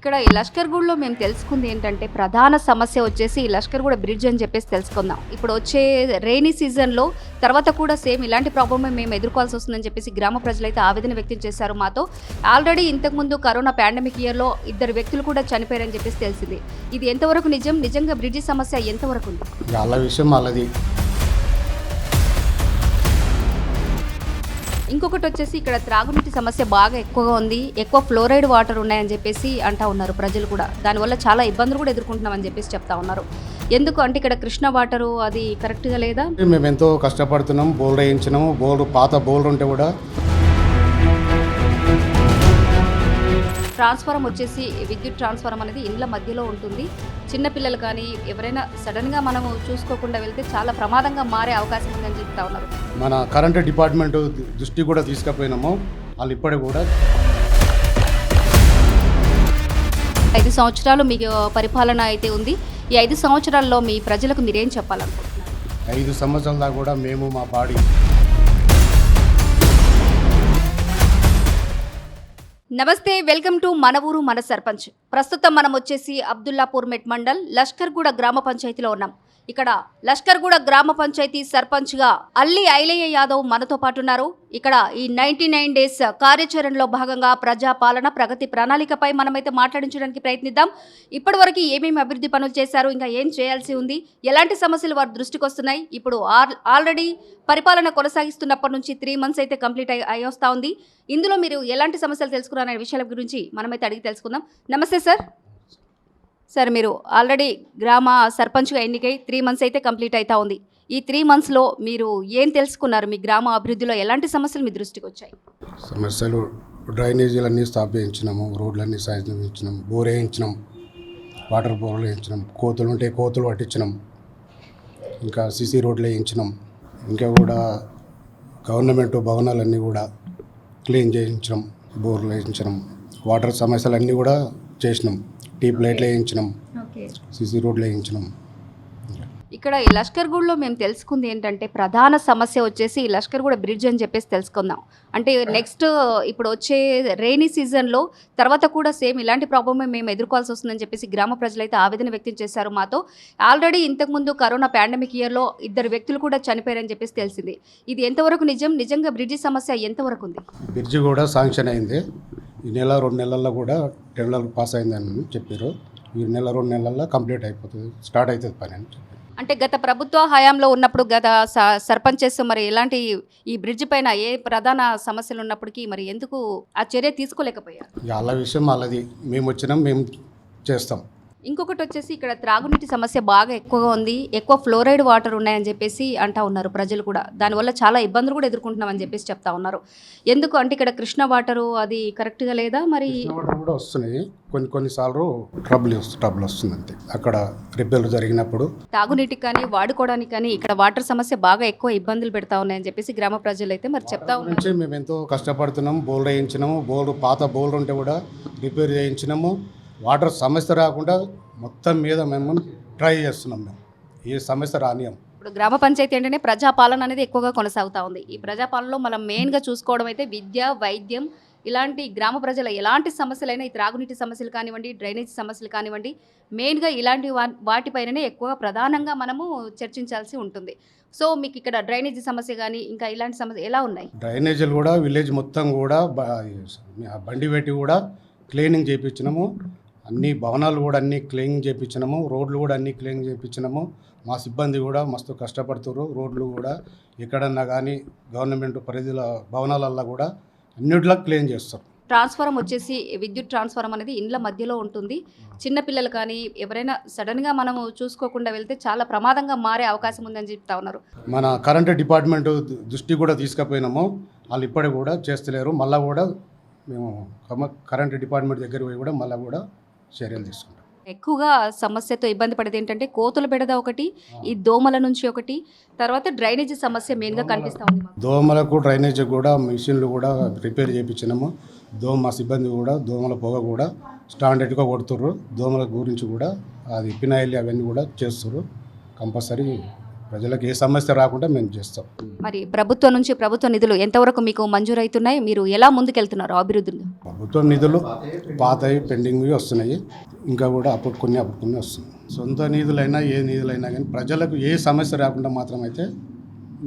ఇక్కడ ఈ లష్కర్గూడలో మేము తెలుసుకుంది ఏంటంటే ప్రధాన సమస్య వచ్చేసి ఈ లష్కర్గూడ బ్రిడ్జ్ అని చెప్పేసి తెలుసుకుందాం. ఇప్పుడు వచ్చే రెయినీ సీజన్లో తర్వాత కూడా సేమ్ ఇలాంటి ప్రాబ్లమే మేము ఎదుర్కోవాల్సి వస్తుందని చెప్పేసి గ్రామ ప్రజలైతే ఆవేదన వ్యక్తం చేశారు మాతో. ఆల్రెడీ ఇంతకుముందు కరోనా పాండమిక్ ఇయర్లో 2 వ్యక్తులు కూడా చనిపోయారని చెప్పేసి తెలిసింది. ఇది ఎంతవరకు నిజం? నిజంగా బ్రిడ్జి సమస్య ఎంతవరకు ఉంది? వాళ్ళ విషయం వాళ్ళది. ఇంకొకటి వచ్చేసి ఇక్కడ త్రాగునీటి సమస్య బాగా ఎక్కువగా ఉంది. ఎక్కువ ఫ్లోరైడ్ వాటర్ ఉన్నాయని చెప్పేసి అంటా ఉన్నారు ప్రజలు కూడా. దానివల్ల చాలా ఇబ్బందులు కూడా ఎదుర్కొంటున్నామని చెప్పేసి చెప్తా ఉన్నారు. ఎందుకు అంటే ఇక్కడ కృష్ణ వాటరు అది కరెక్ట్గా లేదా? మేము ఎంతో కష్టపడుతున్నాం, బోర్ వేయించినాము. పాత బోర్లు ఉంటే కూడా ట్రాన్స్ఫారం వచ్చేసి విద్యుత్ ట్రాన్స్ఫారం అనేది ఇండ్ల మధ్యలో ఉంటుంది. చిన్నపిల్లలు కానీ ఎవరైనా సడన్గా మనము చూసుకోకుండా వెళ్తే చాలా ప్రమాదంగా మారే అవకాశం ఉందని చెప్తా ఉన్నారు. మన కరెంట్ డిపార్ట్మెంట్ దృష్టి కూడా తీసుకుపోయినాము. వాళ్ళు ఇప్పటికి కూడా 5 సంవత్సరాలు మీకు పరిపాలన అయితే ఉంది. ఈ 5 సంవత్సరాల్లో మీ ప్రజలకు మీరేం చెప్పాలనుకుంటున్నారు? 5 సంవత్సరాల దాకా కూడా మేము మా బాడీ. నమస్తే, వెల్కమ్ టు మన ఊరు మన సర్పంచ్. ప్రస్తుతం మనం వచ్చేసి అబ్దుల్లాపూర్ మెట్ మండల్ లష్కర్గూడ గ్రామ పంచాయతీలో ఉన్నాం. ఇక్కడ లష్కర్గూడ గ్రామ పంచాయతీ సర్పంచ్గా అల్లి ఐలయ్య యాదవ్ మనతో పాటు ఉన్నారు. ఇక్కడ ఈ 99 డేస్ కార్యాచరణలో భాగంగా ప్రజాపాలన ప్రగతి ప్రణాళికపై మనమైతే మాట్లాడించడానికి ప్రయత్నిద్దాం. ఇప్పటివరకు ఏమేమి అభివృద్ధి పనులు చేశారు, ఇంకా ఏం చేయాల్సి ఉంది, ఎలాంటి సమస్యలు వారి దృష్టికి వస్తున్నాయి. ఇప్పుడు ఆల్రెడీ పరిపాలన కొనసాగిస్తున్నప్పటి నుంచి 3 మంత్స్ అయితే కంప్లీట్ అయ్యి వస్తూ ఉంది. ఇందులో మీరు ఎలాంటి సమస్యలు తెలుసుకున్నారనే విషయాల గురించి మనమైతే అడిగి తెలుసుకుందాం. నమస్తే సార్. సార్, మీరు ఆల్రెడీ గ్రామ సర్పంచ్గా ఎన్నికై 3 మంత్స్ అయితే కంప్లీట్ అవుతా ఉంది. ఈ 3 మంత్స్లో మీరు ఏం తెలుసుకున్నారు? మీ గ్రామ అభివృద్ధిలో ఎలాంటి సమస్యలు మీ దృష్టికి వచ్చాయి? సమస్యలు డ్రైనేజీలన్నీ స్థాపించినాము, రోడ్లన్నీ సాధించినాం, బోర్ వేయించినాం, వాటర్ బోర్లు వేయించినాం, కోతులు ఉంటే కోతులు పట్టించినాం, ఇంకా సిసి రోడ్లు వేయించినాం. ఇంకా కూడా గవర్నమెంట్ భవనాలన్నీ కూడా క్లీన్ చేయించినాం, బోర్లు వేయించినాం, వాటర్ సమస్యలన్నీ కూడా చేసినాం, ట్యూబ్ లైట్లు వేయించినాం, సిసి రోడ్లు వేయించినాం. ఇక్కడ ఈ లష్కర్గూడలో మేము తెలుసుకుంది ఏంటంటే ప్రధాన సమస్య వచ్చేసి ఈ లష్కర్గూడ బ్రిడ్జ్ అని చెప్పేసి తెలుసుకుందాం. అంటే నెక్స్ట్ ఇప్పుడు వచ్చే రెయినీ సీజన్లో తర్వాత కూడా సేమ్ ఇలాంటి ప్రాబ్లమే మేము ఎదుర్కోవాల్సి వస్తుందని చెప్పేసి గ్రామ ప్రజలైతే ఆవేదన వ్యక్తం చేశారు మాతో. ఆల్రెడీ ఇంతకుముందు కరోనా పాండమిక్ ఇయర్లో 2 వ్యక్తులు కూడా చనిపోయారని చెప్పేసి తెలిసింది. ఇది ఎంతవరకు నిజం? నిజంగా బ్రిడ్జి సమస్య ఎంతవరకు ఉంది? బ్రిడ్జి కూడా శాంక్షన్ అయింది. ఈ నెల 2 నెలల్లో కూడా టెండర్ పాస్ అయిందని చెప్పారు. ఈ నెల 2 నెలల్లో కంప్లీట్ అయిపోతుంది, స్టార్ట్ అవుతుంది పని అని చెప్పారు. అంటే గత ప్రభుత్వ హయాంలో ఉన్నప్పుడు గత సర్పంచెస్ మరి ఎలాంటి ఈ బ్రిడ్జ్ పైన ఏ ప్రధాన సమస్యలు ఉన్నప్పటికీ మరి ఎందుకు ఆ చర్య తీసుకోలేకపోయారు? వాళ్ళ విషయం వాళ్ళది. మేము వచ్చినాం, మేము చేస్తాం. ఇంకొకటి వచ్చేసి ఇక్కడ త్రాగునీటి సమస్య బాగా ఎక్కువగా ఉంది. ఎక్కువ ఫ్లోరైడ్ వాటర్ ఉన్నాయని చెప్పేసి అంటా ఉన్నారు ప్రజలు కూడా. దానివల్ల చాలా ఇబ్బందులు కూడా ఎదుర్కొంటున్నామని చెప్పేసి చెప్తా ఉన్నారు. ఎందుకు అంటే ఇక్కడ కృష్ణ వాటరు అది కరెక్ట్గా లేదా? మరి వాటర్ కూడా వస్తున్నాయి, కొన్నిసార్లు ట్రబుల్ వస్తుంది అంతే. అక్కడ రిపేర్లు జరిగినప్పుడు తాగునీటికి కానీ వాడుకోవడానికి కానీ ఇక్కడ వాటర్ సమస్య బాగా ఎక్కువ ఇబ్బందులు పెడతా ఉన్నాయని చెప్పేసి గ్రామ ప్రజలు అయితే మరి చెప్తా ఉన్నారు. మేము ఎంతో కష్టపడుతున్నాం, బోర్లు వేయించినాము, పాత బోర్లు ఉంటే కూడా రిపేర్ చేయించినాము. వాటర్ సమస్య రాకుండా మొత్తం మీద మేము ట్రై చేస్తున్నాం. మేము ఏ సమస్య రానియం. ఇప్పుడు గ్రామ పంచాయతీ అంటేనే ప్రజాపాలన అనేది ఎక్కువగా కొనసాగుతూ ఉంది. ఈ ప్రజాపాలనలో మనం మెయిన్గా చూసుకోవడం అయితే విద్య, వైద్యం, ఇలాంటి గ్రామ ప్రజల ఎలాంటి సమస్యలైనా, ఈ త్రాగునీటి సమస్యలు కానివ్వండి, డ్రైనేజ్ సమస్యలు కానివ్వండి, మెయిన్గా ఇలాంటి వాటిపైననే ఎక్కువగా ప్రధానంగా మనము చర్చించాల్సి ఉంటుంది. సో మీకు ఇక్కడ డ్రైనేజీ సమస్య కానీ ఇంకా ఇలాంటి సమస్య ఎలా ఉన్నాయి? డ్రైనేజీలు కూడా విలేజ్ మొత్తం కూడా బండి పెట్టి కూడా క్లీనింగ్ చేయించినాము. అన్ని భవనాలు కూడా అన్నీ క్లీన్ చేయించినాము, రోడ్లు కూడా అన్నీ క్లీన్ చేయించినాము. మా సిబ్బంది కూడా మస్తు కష్టపడుతున్నారు. రోడ్లు కూడా ఎక్కడన్నా కానీ గవర్నమెంట్ పరిధిలో భవనాలల్లో కూడా అన్నిట్లో క్లీన్ చేస్తారు. ట్రాన్స్ఫారం వచ్చేసి విద్యుత్ ట్రాన్స్ఫారం అనేది ఇండ్ల మధ్యలో ఉంటుంది. చిన్నపిల్లలు కానీ ఎవరైనా సడన్గా మనము చూసుకోకుండా వెళ్తే చాలా ప్రమాదంగా మారే అవకాశం ఉందని చెప్తా ఉన్నారు. మన కరెంట్ డిపార్ట్మెంట్ దృష్టి కూడా తీసుకుపోయినాము. వాళ్ళు ఇప్పటికి కూడా చేస్తలేరు. మళ్ళీ కూడా మేము కరెంట్ డిపార్ట్మెంట్ దగ్గర పోయి కూడా మళ్ళీ కూడా చర్యలు తీసుకుంటాం. ఎక్కువగా సమస్యతో ఇబ్బంది పడేది ఏంటంటే కోతుల బెడద ఒకటి, ఈ దోమల నుంచి ఒకటి, తర్వాత డ్రైనేజీ సమస్య మెయిన్గా కనిపిస్తూ ఉంది. దోమలకు డ్రైనేజీ కూడా మిషన్లు కూడా రిపేర్ చేయించినాము. మా సిబ్బంది కూడా దోమల పొగ కూడా స్టాండర్డ్గా కొడుతుర్రు. దోమల గురించి కూడా అది పినాయిల్ అవన్నీ కూడా చేస్తుర్రు. కంపల్సరీ ప్రజలకు ఏ సమస్య రాకుండా మేము చేస్తాం. మరి ప్రభుత్వం నుంచి ప్రభుత్వ నిధులు ఎంతవరకు మీకు మంజూరైతున్నాయి? మీరు ఎలా ముందుకెళ్తున్నారు అభివృద్ధిలో? ప్రభుత్వం నిధులు పాతవి పెండింగ్ వస్తున్నాయి, ఇంకా కూడా అప్పుడు కొన్ని వస్తున్నాయి. సొంత నిధులైనా ఏ నిధులైనా కానీ ప్రజలకు ఏ సమస్య రాకుండా మాత్రం అయితే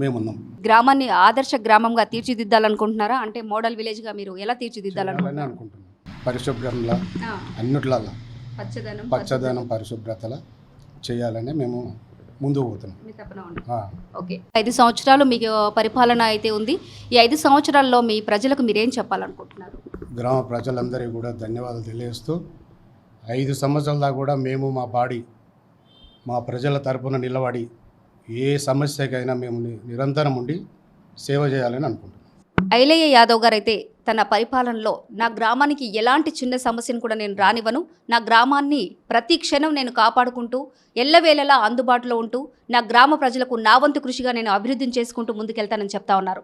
మేమున్నాం. గ్రామాన్ని ఆదర్శ గ్రామంగా తీర్చిదిద్దాలనుకుంటున్నారా? అంటే మోడల్ విలేజ్గా మీరు ఎలా తీర్చిదిద్దాలనుకుంటున్నారు? అనుకుంటున్నాం. పరిశుభ్రంగా అన్నిట్లలో పచ్చదనం పరిశుభ్రతలా చేయాలని మేము ముందుకు పోతున్నాం. ఓకే, 5 సంవత్సరాలు మీకు పరిపాలన అయితే ఉంది. ఈ 5 సంవత్సరాల్లో మీ ప్రజలకు మీరేం చెప్పాలనుకుంటున్నారు? గ్రామ ప్రజలందరికీ కూడా ధన్యవాదాలు తెలియజేస్తూ 5 సంవత్సరాల దాకా కూడా మేము మా ప్రజల తరపున నిలబడి ఏ సమస్యకైనా మేము నిరంతరం ఉండి సేవ చేయాలని అనుకుంటున్నాం. ఐలయ్య యాదవ్ గారు అయితే తన పరిపాలనలో నా గ్రామానికి ఎలాంటి చిన్న సమస్యను కూడా నేను రానివ్వను, నా గ్రామాన్ని ప్రతి క్షణం నేను కాపాడుకుంటూ ఎల్లవేళలా అందుబాటులో ఉంటూ నా గ్రామ ప్రజలకు నా వంతు కృషిగా నేను అభివృద్ధిని చేసుకుంటూ ముందుకెళ్తానని చెప్తా ఉన్నారు.